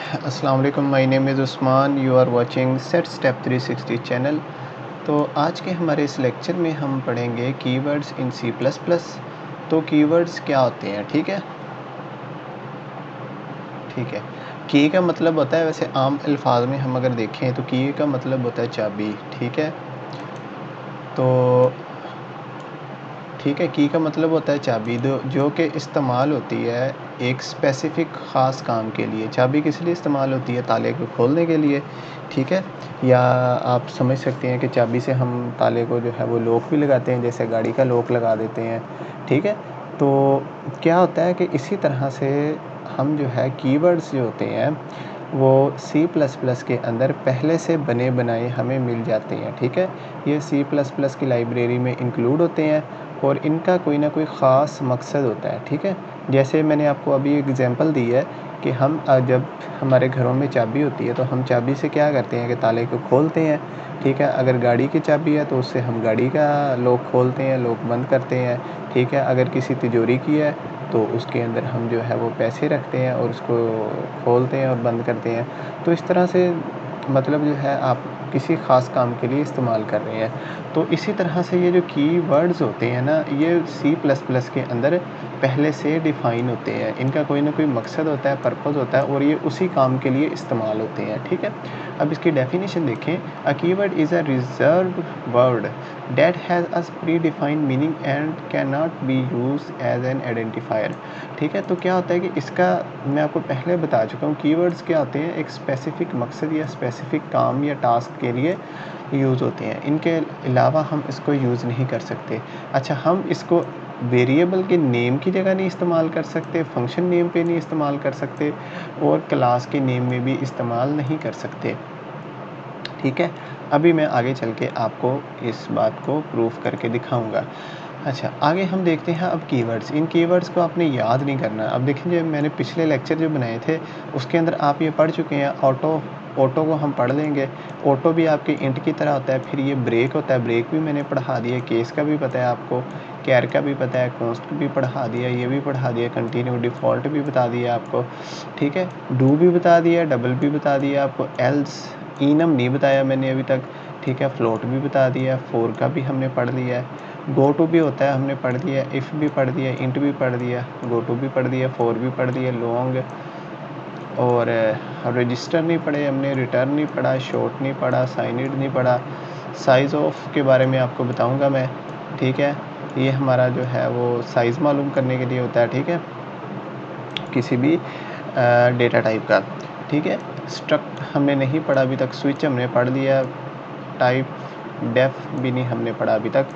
अस्सलाम वालेकुम, my name is Usman, you are watching set step 360 channel. तो आज के हमारे इस लेक्चर में हम पढ़ेंगे keywords in C plus plus. तो कीवर्ड्स क्या होते हैं, ठीक है। की का मतलब होता है, वैसे आम अल्फाज में हम अगर देखें तो की का मतलब होता है चाबी, ठीक है। तो ठीक है, की का मतलब होता है चाबी, जो कि इस्तेमाल होती है एक स्पेसिफ़िक ख़ास काम के लिए। चाबी किस लिए इस्तेमाल होती है? ताले को खोलने के लिए, ठीक है। या आप समझ सकते हैं कि चाबी से हम ताले को जो है वो लॉक भी लगाते हैं, जैसे गाड़ी का लॉक लगा देते हैं, ठीक है। तो क्या होता है कि इसी तरह से हम जो है कीवर्ड्स जो होते हैं वो सी प्लस प्लस के अंदर पहले से बने बनाए हमें मिल जाते हैं, ठीक है। ये सी प्लस प्लस की लाइब्रेरी में इंक्लूड होते हैं और इनका कोई ना कोई ख़ास मकसद होता है, ठीक है। जैसे मैंने आपको अभी एग्ज़ाम्पल दी है कि हम जब हमारे घरों में चाबी होती है तो हम चाबी से क्या करते हैं कि ताले को खोलते हैं, ठीक है। अगर गाड़ी की चाबी है तो उससे हम गाड़ी का लॉक खोलते हैं, लॉक बंद करते हैं, ठीक है। अगर किसी तिजोरी की है तो उसके अंदर हम जो है वो पैसे रखते हैं और उसको खोलते हैं और बंद करते हैं। तो इस तरह से मतलब जो है आप किसी ख़ास काम के लिए इस्तेमाल कर रहे हैं। तो इसी तरह से ये जो कीवर्ड्स होते हैं ना, ये सी प्लस प्लस के अंदर पहले से डिफ़ाइन होते हैं। इनका कोई ना कोई मकसद होता है, पर्पस होता है और ये उसी काम के लिए इस्तेमाल होते हैं, ठीक है। अब इसकी डेफिनेशन देखें। अ keyword is a reserved word that has a predefined meaning and can not be used as an identifier, ठीक है। तो क्या होता है कि इसका मैं आपको पहले बता चुका हूँ, कीवर्ड्स क्या होते हैं, एक स्पेसिफ़िक मकसद या स्पेसिफ़िक काम या टास्क के लिए यूज़ होते हैं। इनके अलावा हम इसको यूज़ नहीं कर सकते। अच्छा, हम इसको वेरिएबल के नेम की जगह नहीं इस्तेमाल कर सकते, फंक्शन नेम पे नहीं इस्तेमाल कर सकते और क्लास के नेम में भी इस्तेमाल नहीं कर सकते, ठीक है। अभी मैं आगे चल के आपको इस बात को प्रूफ करके दिखाऊंगा। अच्छा, आगे हम देखते हैं अब कीवर्ड्स। इन कीवर्ड्स को आपने याद नहीं करना। अब देखिए, मैंने पिछले लेक्चर जो बनाए थे उसके अंदर आप ये पढ़ चुके हैं। ऑटो को हम पढ़ लेंगे। ऑटो भी आपके इंट की तरह होता है। फिर ये ब्रेक होता है, ब्रेक भी मैंने पढ़ा दिया। केस का भी पता है आपको, कैर का भी पता है, कॉन्स्ट भी पढ़ा दिया, ये भी पढ़ा दिया, कंटिन्यू डिफ़ॉल्ट भी बता दिया आपको, ठीक है। डू भी बता दिया, डबल भी बता दिया आपको, एल्स इनम नहीं बताया मैंने अभी तक, ठीक है। फ्लोट भी बता दिया, फोर का भी हमने पढ़ लिया है। गो टू भी होता है, हमने पढ़ दिया। इफ़ भी पढ़ दिया, इंट भी पढ़ दिया, गो टू भी पढ़ दिया, फोर भी पढ़ दिया, लॉन्ग और रजिस्टर नहीं पढ़े हमने, रिटर्न नहीं पढ़ा, शॉर्ट नहीं पढ़ा, साइनिड नहीं पढ़ा। साइज़ ऑफ के बारे में आपको बताऊंगा मैं, ठीक है। ये हमारा जो है वो साइज़ मालूम करने के लिए होता है, ठीक है, किसी भी डेटा टाइप का, ठीक है। स्ट्रक्ट हमने नहीं पढ़ा अभी तक, स्विच हमने पढ़ लिया, टाइप डेफ भी नहीं हमने पढ़ा अभी तक,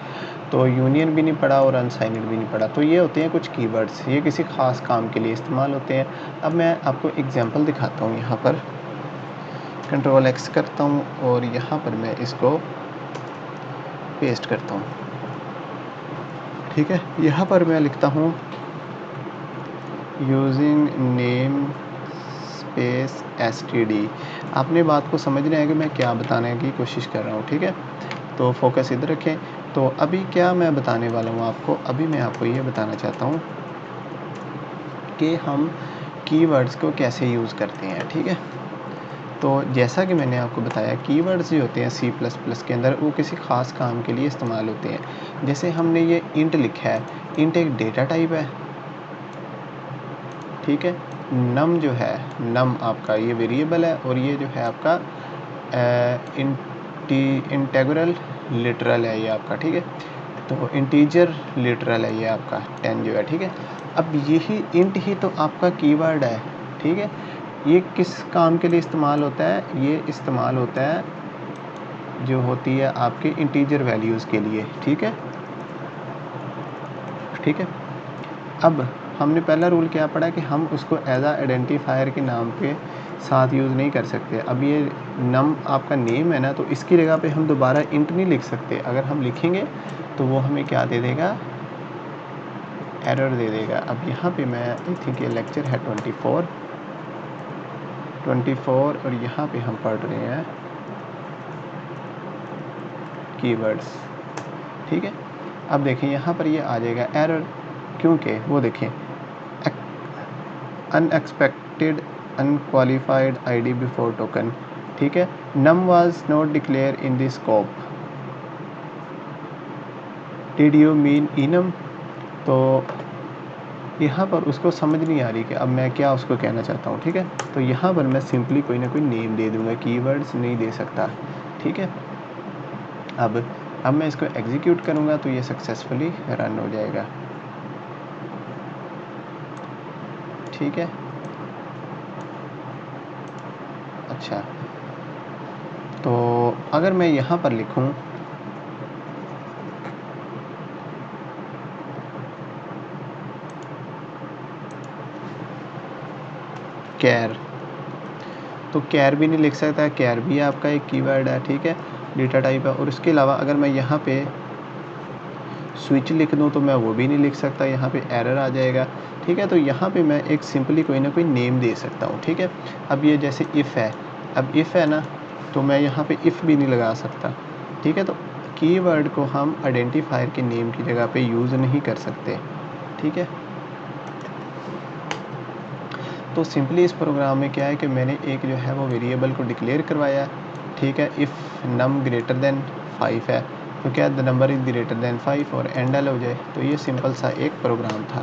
तो यूनियन भी नहीं पढ़ा और अनसाइनिड भी नहीं पढ़ा। तो ये होते हैं कुछ कीवर्ड्स, ये किसी ख़ास काम के लिए इस्तेमाल होते हैं। अब मैं आपको एग्जांपल दिखाता हूँ। यहाँ पर कंट्रोल एक्स करता हूँ और यहाँ पर मैं इसको पेस्ट करता हूँ, ठीक है। यहाँ पर मैं लिखता हूँ यूजिंग नेम स्पेस std। आपने बात को समझना है कि मैं क्या बताने की कोशिश कर रहा हूँ, ठीक है। तो फोकस इधर रखें। तो अभी क्या मैं बताने वाला हूँ आपको, अभी मैं आपको ये बताना चाहता हूँ कि हम कीवर्ड्स को कैसे यूज़ करते हैं, ठीक है। तो जैसा कि मैंने आपको बताया, कीवर्ड्स जो होते हैं सी प्लस प्लस के अंदर वो किसी ख़ास काम के लिए इस्तेमाल होते हैं। जैसे हमने ये इंट लिखा है, इंट एक डेटा टाइप है, ठीक है। नम जो है, नम आपका ये वेरिएबल है और ये जो है आपका इंटीग्रल लिटरल है ये आपका, ठीक है। तो इंटीजर लिटरल है ये आपका 10 जो है, ठीक है। अब यही इंट ही तो आपका कीवर्ड है, ठीक है। ये किस काम के लिए इस्तेमाल होता है? ये इस्तेमाल होता है जो होती है आपके इंटीजर वैल्यूज़ के लिए, ठीक है, ठीक है। अब हमने पहला रूल क्या पढ़ा कि हम उसको एज आ आइडेंटिफायर के नाम के साथ यूज़ नहीं कर सकते। अब ये नम आपका नेम है ना, तो इसकी जगह पे हम दोबारा इंट नहीं लिख सकते। अगर हम लिखेंगे तो वो हमें क्या दे देगा? एरर दे देगा। अब यहाँ पे मैं आई थिंक ये लेक्चर है 24 और यहाँ पे हम पढ़ रहे हैं कीवर्ड्स, ठीक है। अब देखें यहाँ पर ये आ जाएगा एरर, क्योंकि वो देखें unexpected unqualified ID before token, ठीक है। Num was not declare in the scope, did you mean enum. तो यहाँ पर उसको समझ नहीं आ रही कि अब मैं क्या उसको कहना चाहता हूँ, ठीक है। तो यहाँ पर मैं सिंपली कोई ना कोई नेम दे दूँगा, कीवर्ड्स नहीं दे सकता, ठीक है। अब मैं इसको एग्जीक्यूट करूँगा तो ये सक्सेसफुली रन हो जाएगा, ठीक है। अच्छा, तो अगर मैं यहाँ पर लिखूँ कैर, तो कैर भी नहीं लिख सकता, कैर भी आपका एक कीवर्ड है, ठीक है, डेटा टाइप है। और उसके अलावा अगर मैं यहाँ पे स्विच लिख दूँ तो मैं वो भी नहीं लिख सकता, यहाँ पे एरर आ जाएगा, ठीक है। तो यहाँ पे मैं एक सिंपली कोई ना कोई नेम दे सकता हूँ, ठीक है। अब ये जैसे इफ़ है, अब इफ़ है ना, तो मैं यहाँ पे इफ़ भी नहीं लगा सकता, ठीक है। तो कीवर्ड को हम आइडेंटिफायर के नेम की जगह पे यूज़ नहीं कर सकते, ठीक है। तो सिंपली इस प्रोग्राम में क्या है कि मैंने एक जो है वो वेरिएबल को डिक्लेयर करवाया, ठीक है। इफ़ नम ग्रेटर देन 5 है तो क्या the number is greater than 5 और एंड एल हो जाए। तो ये सिंपल सा एक प्रोग्राम था,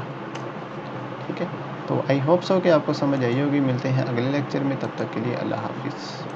ठीक है। तो आई होप सो कि आपको समझ आई होगी। मिलते हैं अगले लेक्चर में, तब तक के लिए अल्लाह हाफिज़।